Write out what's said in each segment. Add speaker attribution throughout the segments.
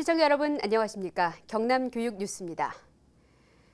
Speaker 1: 시청자 여러분 안녕하십니까? 경남교육 뉴스입니다.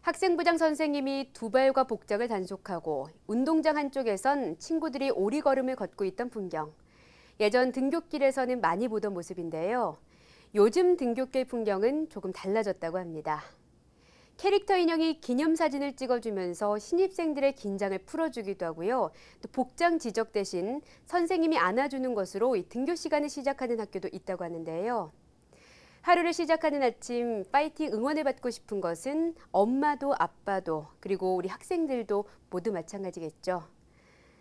Speaker 1: 학생부장 선생님이 두발과 복장을 단속하고 운동장 한쪽에선 친구들이 오리걸음을 걷고 있던 풍경. 예전 등굣길에서는 많이 보던 모습인데요. 요즘 등굣길 풍경은 조금 달라졌다고 합니다. 캐릭터 인형이 기념사진을 찍어주면서 신입생들의 긴장을 풀어주기도 하고요. 또 복장 지적 대신 선생님이 안아주는 것으로 등교 시간을 시작하는 학교도 있다고 하는데요. 하루를 시작하는 아침 파이팅 응원을 받고 싶은 것은 엄마도 아빠도 그리고 우리 학생들도 모두 마찬가지겠죠.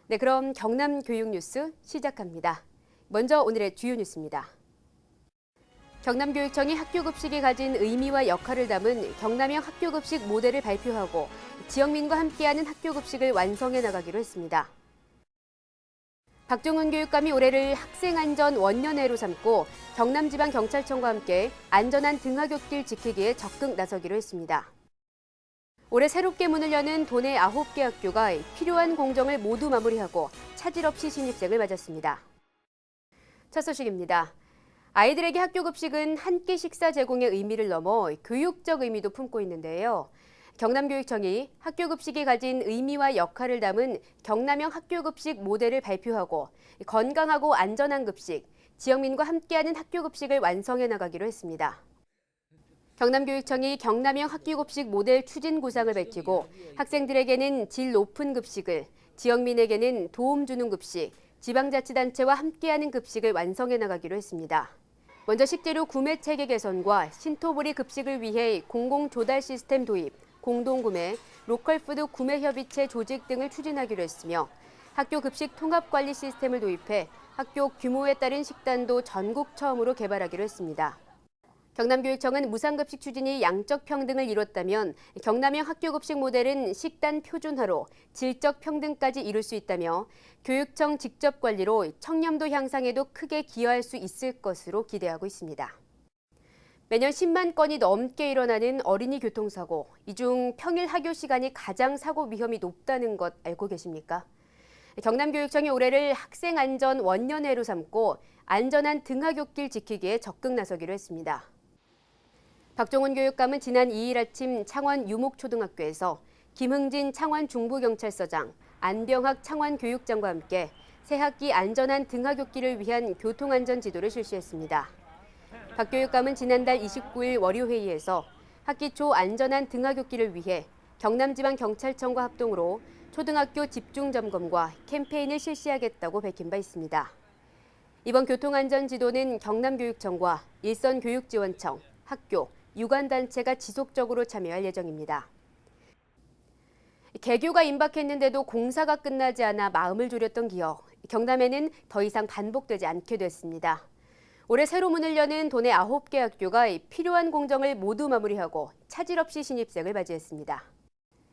Speaker 1: 네, 그럼 경남 교육 뉴스 시작합니다. 먼저 오늘의 주요 뉴스입니다. 경남교육청이 학교급식이 가진 의미와 역할을 담은 경남형 학교급식 모델을 발표하고 지역민과 함께하는 학교급식을 완성해 나가기로 했습니다. 박종훈 교육감이 올해를 학생안전 원년해로 삼고 경남지방경찰청과 함께 안전한 등하굣길 지키기에 적극 나서기로 했습니다. 올해 새롭게 문을 여는 도내 9개 학교가 필요한 공정을 모두 마무리하고 차질 없이 신입생을 맞았습니다. 첫 소식입니다. 아이들에게 학교급식은 한 끼 식사 제공의 의미를 넘어 교육적 의미도 품고 있는데요. 경남교육청이 학교급식이 가진 의미와 역할을 담은 경남형 학교급식 모델을 발표하고 건강하고 안전한 급식, 지역민과 함께하는 학교급식을 완성해 나가기로 했습니다. 경남교육청이 경남형 학교급식 모델 추진 구상을 밝히고 학생들에게는 질 높은 급식을, 지역민에게는 도움 주는 급식, 지방자치단체와 함께하는 급식을 완성해 나가기로 했습니다. 먼저 식재료 구매 체계 개선과 신토부리 급식을 위해 공공조달 시스템 도입, 공동구매, 로컬푸드 구매협의체 조직 등을 추진하기로 했으며 학교 급식 통합관리 시스템을 도입해 학교 규모에 따른 식단도 전국 처음으로 개발하기로 했습니다. 경남교육청은 무상급식 추진이 양적 평등을 이뤘다면 경남형 학교급식 모델은 식단 표준화로 질적 평등까지 이룰 수 있다며 교육청 직접 관리로 청렴도 향상에도 크게 기여할 수 있을 것으로 기대하고 있습니다. 매년 10만 건이 넘게 일어나는 어린이 교통사고, 이 중 평일 학교 시간이 가장 사고 위험이 높다는 것 알고 계십니까? 경남교육청이 올해를 학생안전 원년해로 삼고 안전한 등하굣길 지키기에 적극 나서기로 했습니다. 박종훈 교육감은 지난 2일 아침 창원 유목초등학교에서 김흥진 창원 중부경찰서장, 안병학 창원교육장과 함께 새학기 안전한 등하굣길을 위한 교통안전 지도를 실시했습니다. 박 교육감은 지난달 29일 월요회의에서 학기 초 안전한 등하굣길을 위해 경남지방경찰청과 합동으로 초등학교 집중점검과 캠페인을 실시하겠다고 밝힌 바 있습니다. 이번 교통안전지도는 경남교육청과 일선교육지원청, 학교, 유관단체가 지속적으로 참여할 예정입니다. 개교가 임박했는데도 공사가 끝나지 않아 마음을 졸였던 기억, 경남에는 더 이상 반복되지 않게 됐습니다. 올해 새로 문을 여는 도내 9개 학교가 필요한 공정을 모두 마무리하고 차질 없이 신입생을 맞이했습니다.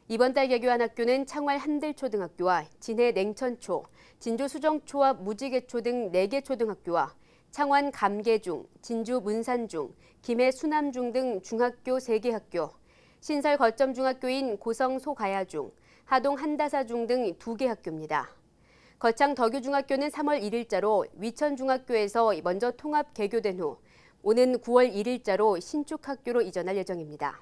Speaker 1: 이번 달 개교한 학교는 창원 한들초등학교와 진해 냉천초, 진주 수정초와 무지개초 등 4개 초등학교와 창원 감계중, 진주 문산중, 김해 수남중 등 중학교 3개 학교, 신설 거점 중학교인 고성 소가야중, 하동 한다사중 등 2개 학교입니다. 거창 덕유중학교는 3월 1일자로 위천중학교에서 먼저 통합 개교된 후 오는 9월 1일자로 신축학교로 이전할 예정입니다.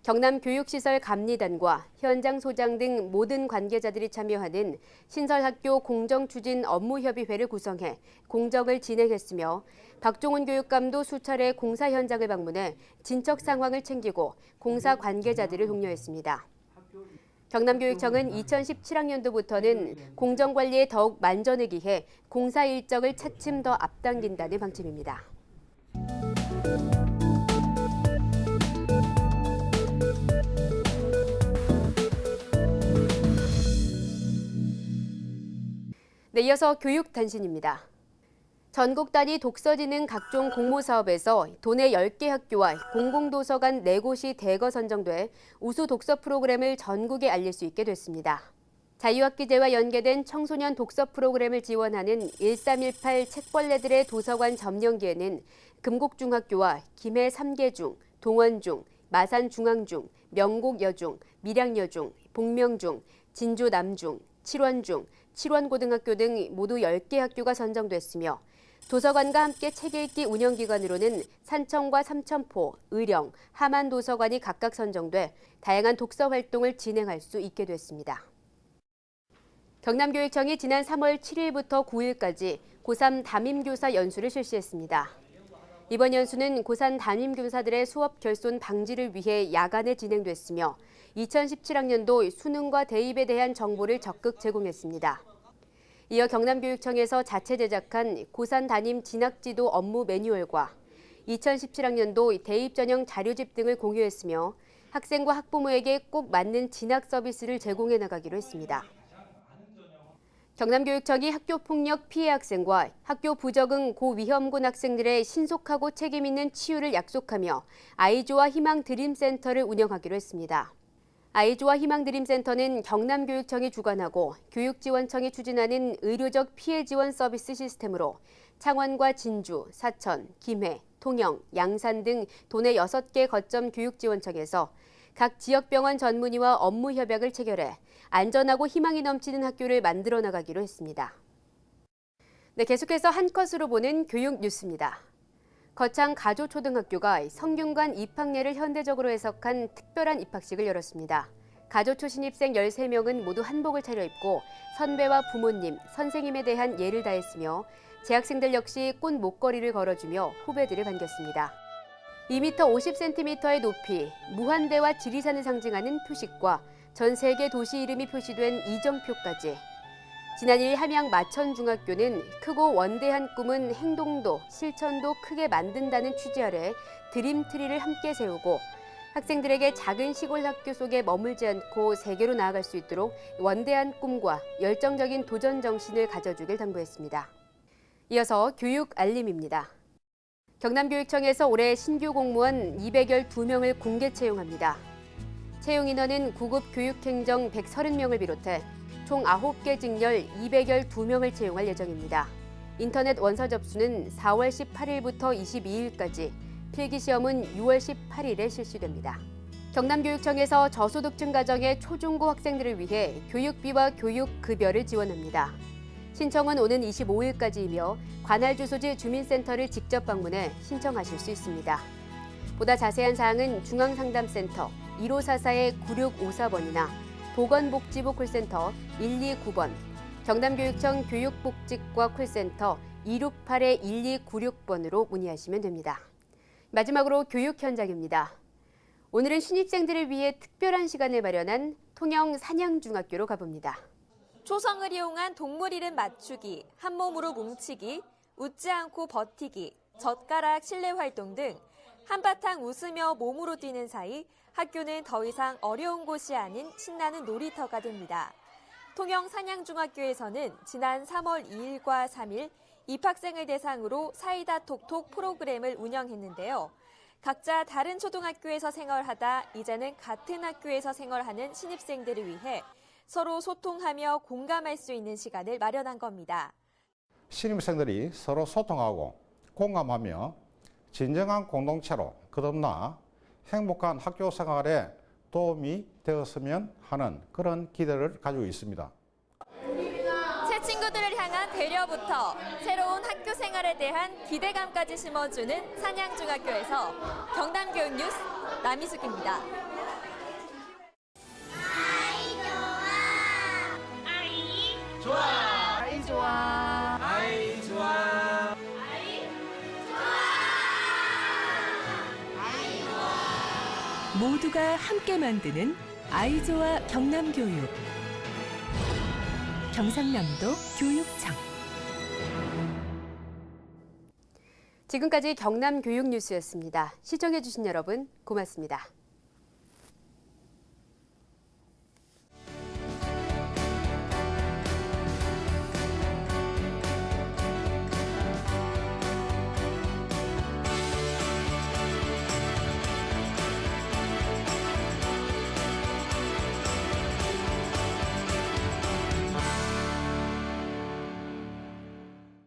Speaker 1: 경남교육시설감리단과 현장 소장 등 모든 관계자들이 참여하는 신설학교 공정추진 업무협의회를 구성해 공정을 진행했으며 박종훈 교육감도 수차례 공사 현장을 방문해 진척 상황을 챙기고 공사 관계자들을 독려했습니다. 경남교육청은 2017학년도부터는 공정관리에 더욱 만전을 기해 공사 일정을 차츰 더 앞당긴다는 방침입니다. 네, 이어서 교육 단신입니다. 전국 단위 독서지능 각종 공모사업에서 도내 10개 학교와 공공도서관 4곳이 대거 선정돼 우수 독서 프로그램을 전국에 알릴 수 있게 됐습니다. 자유학기제와 연계된 청소년 독서 프로그램을 지원하는 1318 책벌레들의 도서관 점령기에는 금곡중학교와 김해 삼계중, 동원중, 마산중앙중, 명곡여중, 밀양여중, 복명중, 진주남중, 칠원중, 칠원고등학교 등 모두 10개 학교가 선정됐으며 도서관과 함께 책 읽기 운영기관으로는 산청과 삼천포, 의령, 함안 도서관이 각각 선정돼 다양한 독서 활동을 진행할 수 있게 됐습니다. 경남교육청이 지난 3월 7일부터 9일까지 고3 담임교사 연수를 실시했습니다. 이번 연수는 고3 담임교사들의 수업 결손 방지를 위해 야간에 진행됐으며 2017학년도 수능과 대입에 대한 정보를 적극 제공했습니다. 이어 경남교육청에서 자체 제작한 고3 담임 진학지도 업무 매뉴얼과 2017학년도 대입 전형 자료집 등을 공유했으며 학생과 학부모에게 꼭 맞는 진학 서비스를 제공해 나가기로 했습니다. 경남교육청이 학교폭력 피해 학생과 학교 부적응 고위험군 학생들의 신속하고 책임 있는 치유를 약속하며 아이조아 희망드림센터를 운영하기로 했습니다. 아이조아 희망드림센터는 경남교육청이 주관하고 교육지원청이 추진하는 의료적 피해 지원 서비스 시스템으로 창원과 진주, 사천, 김해, 통영, 양산 등 도내 6개 거점 교육지원청에서 각 지역병원 전문의와 업무 협약을 체결해 안전하고 희망이 넘치는 학교를 만들어 나가기로 했습니다. 네, 계속해서 한 컷으로 보는 교육 뉴스입니다. 거창 가조초등학교가 성균관 입학례를 현대적으로 해석한 특별한 입학식을 열었습니다. 가조초 신입생 13명은 모두 한복을 차려입고 선배와 부모님, 선생님에 대한 예를 다했으며 재학생들 역시 꽃 목걸이를 걸어주며 후배들을 반겼습니다. 2m 50cm의 높이, 무한대와 지리산을 상징하는 표식과 전 세계 도시 이름이 표시된 이정표까지. 지난 1일 함양 마천중학교는 크고 원대한 꿈은 행동도, 실천도 크게 만든다는 취지 아래 드림트리를 함께 세우고 학생들에게 작은 시골 학교 속에 머물지 않고 세계로 나아갈 수 있도록 원대한 꿈과 열정적인 도전 정신을 가져주길 당부했습니다. 이어서 교육 알림입니다. 경남교육청에서 올해 신규 공무원 212명을 공개 채용합니다. 채용 인원은 구급 교육행정 130명을 비롯해 총 9개 직렬 212명을 채용할 예정입니다. 인터넷 원서 접수는 4월 18일부터 22일까지, 필기시험은 6월 18일에 실시됩니다. 경남교육청에서 저소득층 가정의 초중고 학생들을 위해 교육비와 교육급여를 지원합니다. 신청은 오는 25일까지이며 관할 주소지 주민센터를 직접 방문해 신청하실 수 있습니다. 보다 자세한 사항은 중앙상담센터 1544-9654번이나 보건복지부 콜센터 129번, 경남교육청 교육복지과 콜센터 268-1296번으로 문의하시면 됩니다. 마지막으로 교육 현장입니다. 오늘은 신입생들을 위해 특별한 시간을 마련한 통영 산양중학교로 가봅니다.
Speaker 2: 초성을 이용한 동물 이름 맞추기, 한 몸으로 뭉치기, 웃지 않고 버티기, 젓가락 실내 활동 등 한바탕 웃으며 몸으로 뛰는 사이 학교는 더 이상 어려운 곳이 아닌 신나는 놀이터가 됩니다. 통영 산양중학교에서는 지난 3월 2일과 3일 입학생을 대상으로 사이다 톡톡 프로그램을 운영했는데요. 각자 다른 초등학교에서 생활하다 이제는 같은 학교에서 생활하는 신입생들을 위해 서로 소통하며 공감할 수 있는 시간을 마련한 겁니다.
Speaker 3: 신입생들이 서로 소통하고 공감하며 진정한 공동체로 거듭나 행복한 학교 생활에 도움이 되었으면 하는 그런 기대를 가지고 있습니다.
Speaker 2: 새 친구들을 향한 배려부터 새로운 학교 생활에 대한 기대감까지 심어주는 산양중학교에서 경남교육 뉴스 남희숙입니다.
Speaker 4: 모두가 함께 만드는 아이조아 경남교육. 경상남도 교육청.
Speaker 1: 지금까지 경남교육 뉴스였습니다. 시청해주신 여러분 고맙습니다.